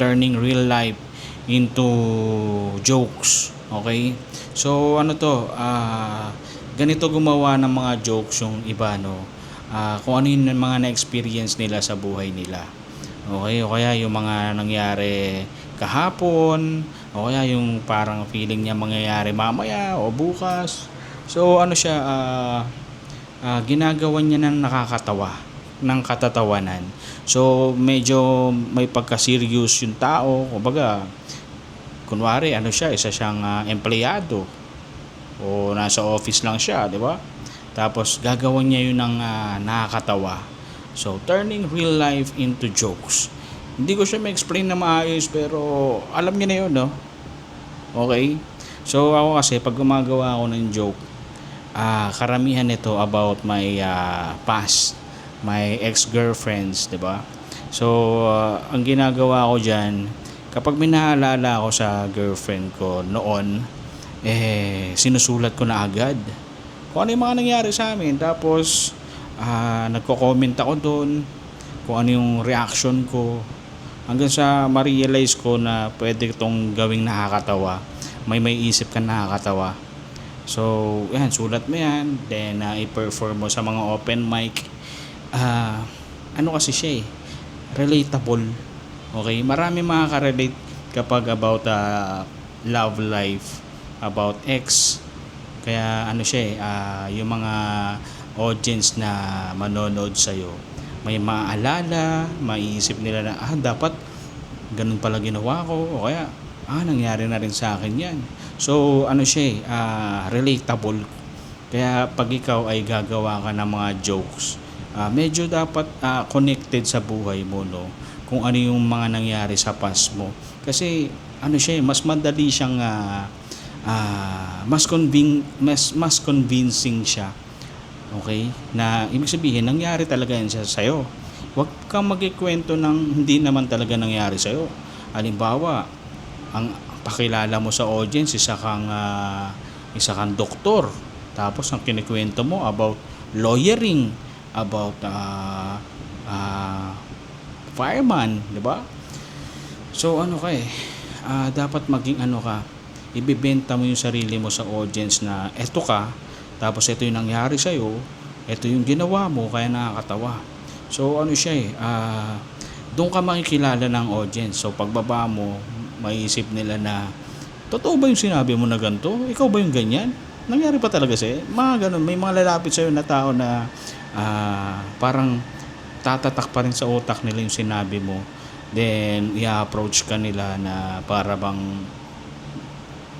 turning real life into jokes. Okay? So ano to, ganito gumawa ng mga jokes yung iba, no. Kung ano yung mga na-experience nila sa buhay nila. Okay, o kaya yung mga nangyari kahapon, o kaya yung parang feeling niya mangyayari mamaya o bukas. So ano siya, ginagawa niya ng nakakatawa, ng katatawanan. So medyo may pagka-serious yung tao, kumbaga kunwari ano siya, isa siyang empleyado o nasa office lang siya, di ba? Tapos gagawin niya yun ng nakakatawa. So turning real life into jokes. Hindi ko siya ma-explain na maayos pero alam niyo na yun, no? Okay? So ako kasi pag gumagawa ako ng joke, karamihan nito about my past, my ex-girlfriends, 'di ba? So ang ginagawa ko diyan, kapag may naalala ako sa girlfriend ko noon, sinusulat ko na agad kung ano yung mga nangyari sa amin. Tapos nagko-comment ako doon kung ano yung reaction ko, hanggang sa ma-realize ko na pwede itong gawing nakakatawa, may isip ka nakakatawa. So yan, sulat mo yan, then i-perform mo sa mga open mic. Ano kasi siya relatable. Okay, marami makaka-relate kapag about love life, about ex. Kaya ano siya yung mga audience na manonood sa'yo, may maalala, maiisip nila na dapat ganun pala ginawa ko, o kaya nangyari na rin sa akin yan. So ano siya relatable. Kaya pag ikaw ay gagawa ka ng mga jokes, medyo dapat connected sa buhay mo, no, kung ano yung mga nangyari sa past mo. Kasi ano siya mas madali siyang mas convincing siya. Okay? Na ibig sabihin nangyari talaga yan sa'yo. Huwag kang magkikwento ng hindi naman talaga nangyari sa'yo. Halimbawa, ang pakilala mo sa audience, isa kang doktor. Tapos ang kinikwento mo about lawyering, about fireman, di ba? So ano ka dapat maging ano ka, ibebenta mo yung sarili mo sa audience na eto ka, tapos ito yung nangyari sa'yo, ito yung ginawa mo, kaya nakakatawa. So ano siya doon ka makikilala ng audience. So pagbaba mo, maiisip nila na totoo ba yung sinabi mo na ganito? Ikaw ba yung ganyan? Nangyari pa talaga sa'yo? Mga ganun, may mga lalapit sa'yo na tao na parang tatatak pa rin sa utak nila yung sinabi mo. Then i-approach ka nila na para bang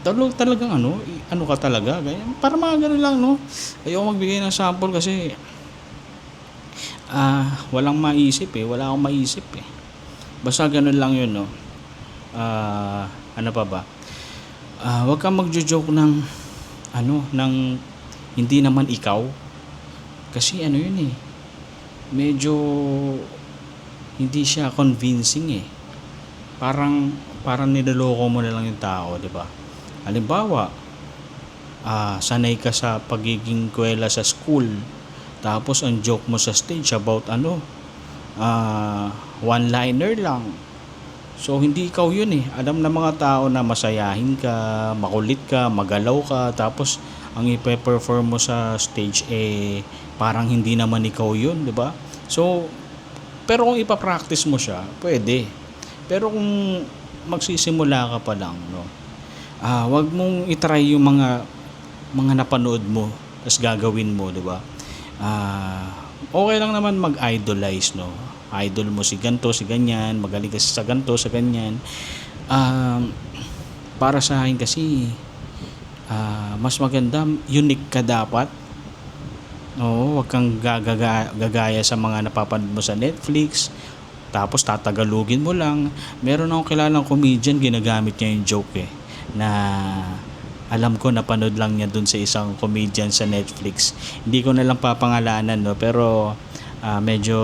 talagang ano ka talaga, ganyan. Para mga ganun lang, no? Ayoko magbigay ng sample kasi walang maisip wala akong maisip basta ganun lang yun, no. Ano pa ba, wag kang magjo-joke ng ng hindi naman ikaw, kasi yun medyo hindi siya convincing parang niloloko mo na lang yung tao, di ba? Halimbawa, sanay ka sa pagiging kwela sa school, tapos ang joke mo sa stage about one-liner lang. So hindi ikaw yun Alam ng mga tao na masayahin ka, makulit ka, magalaw ka, tapos ang ipe-perform mo sa stage parang hindi naman ikaw yun, di ba? So pero kung ipa-practice mo siya, pwede. Pero kung magsisimula ka pa lang, no, wag mong i-try yung mga napanood mo, tapos gagawin mo, di ba? Okay lang naman mag-idolize, no? Idol mo si ganto, si ganyan, magaling kasi sa ganto, sa ganyan. Para sa akin kasi mas maganda unique ka dapat. Oo, wag kang gagaya sa mga napapanood mo sa Netflix, tapos tatagalugin mo lang. Meron akong kilalang comedian, ginagamit niya yung joke na alam ko napanood lang niya dun sa isang comedian sa Netflix. Hindi ko na lang papangalanan, no, pero medyo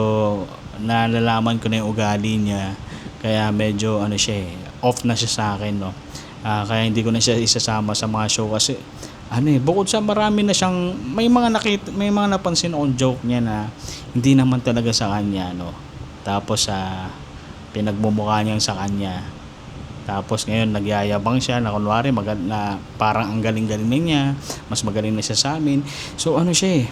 nalalaman ko na yung ugali niya, kaya medyo off na siya sa akin, no. Kaya hindi ko na siya isasama sa mga show kasi bukod sa marami na siyang may mga napansin akong joke niya na hindi naman talaga sa kanya, no. Tapos pinagmumukha niyang sa kanya. Tapos ngayon nagyayabang siya na kunwari na parang ang galing-galing na niya, mas magaling na siya sa amin. So ano siya eh,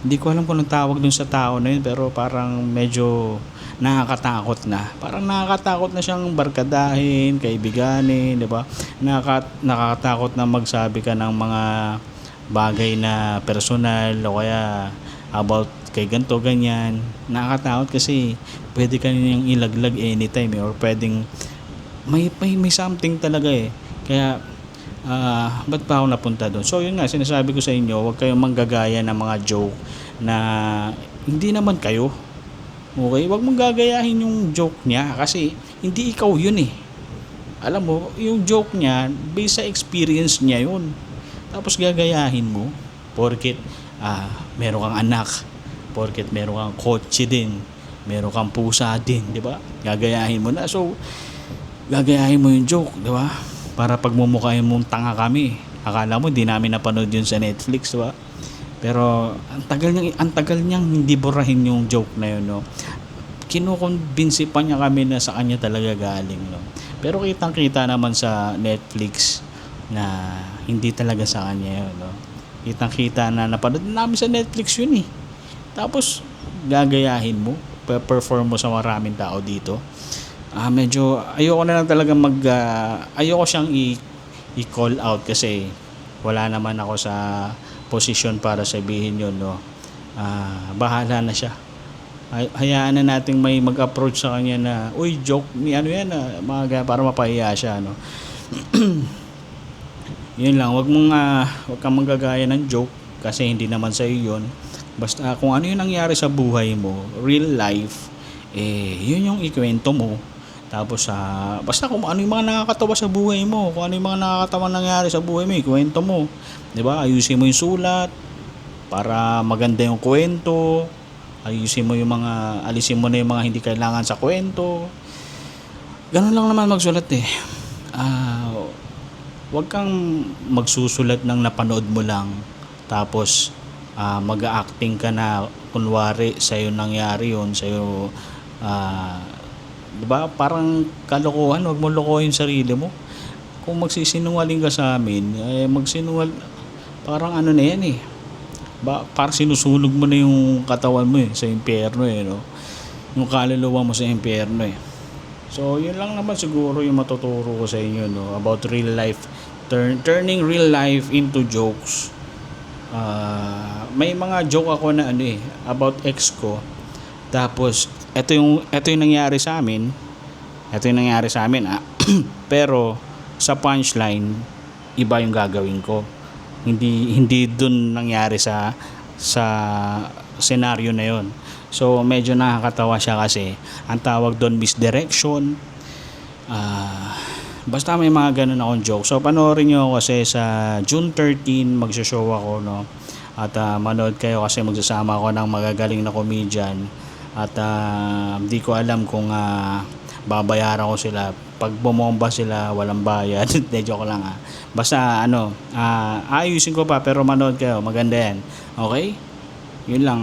hindi ko alam kung anong tawag dun sa tao na yun, pero parang medyo nakakatakot na. Parang nakakatakot na siyang barkadahin, kaibiganin, di ba? Nakakatakot na magsabi ka ng mga bagay na personal o kaya about kay ganto ganyan. Nakakatakot kasi pwede ka niyang ilaglag anytime or pwedeng may something talaga eh. Kaya ba't pa ako napunta doon? So yun nga, sinasabi ko sa inyo, huwag kayong manggagaya ng mga joke na hindi naman kayo. Okay, huwag mong gagayahin yung joke niya kasi hindi ikaw yun eh. Alam mo, yung joke niya based sa experience niya yun. Tapos gagayahin mo porket meron kang anak, porket meron kang kotse din, meron kang pusa din, di ba? Gagayahin mo na. So gagayahin mo yung joke, di ba? Para pagmumukhain mong tanga kami. Akala mo di namin napanood yun sa Netflix, di ba? Pero ang tagal niyang hindi burahin yung joke na yun, no. Kinukumbinsi pa niya kami na sa kanya talaga galing, no. Pero kitang-kita naman sa Netflix na hindi talaga sa kanya yun, no. Kitang-kita na napanood namin sa Netflix yun eh. Tapos gagayahin mo, perform mo sa maraming tao dito. Medyo ayoko na lang talaga ayoko siyang i-call out kasi wala naman ako sa posisyon para sabihin yun, no. Bahala na siya. Hayaan na nating may mag-approach sa kanya na uy, joke ni ano yan, para mapahiya siya, no. Yun lang, wag kang manggagaya ng joke kasi hindi naman sa iyo yun. Basta kung ano yung nangyari sa buhay mo, real life, yun yung ikwento mo. Tapos basta kung ano yung mga nakakatawa sa buhay mo, kung ano yung mga nakakatawa nangyari sa buhay mo, ikwento mo. 'Di ba? Ayusin mo yung sulat para maganda yung kwento. Alisin mo na yung mga hindi kailangan sa kwento. Ganun lang naman magsulat eh. Huwag kang magsusulat ng napanood mo lang. Tapos mag-acting ka na kunwari sa'yo nangyari yun, sa'yo. Diba? Parang kalokohan, huwag mo lokohin sarili mo. Kung magsisinungaling ka sa amin, parang ano na yan eh. Parang sinusunog mo na yung katawan mo eh, sa impyerno eh, no? Yung kaluluwa mo sa impyerno eh. So, yun lang naman siguro yung matuturo ko sa inyo, no? About real life, turning real life into jokes. May mga joke ako na about ex ko. Tapos ito yung nangyari sa amin. Pero sa punchline iba yung gagawin ko. Hindi dun nangyari sa scenario na yon. So medyo nakakatawa siya kasi ang tawag doon misdirection. Basta may mga ganun akong joke. So panoorin nyo kasi sa June 13 magsho-show ako, no. At manood kayo kasi magsasama ako ng magagaling na comedian. At di ko alam kung babayaran ko sila. Pag bumomba sila, walang bayad. De, joke lang Basta ayusin ko pa pero manood kayo. Maganda yan. Okay? Yun lang.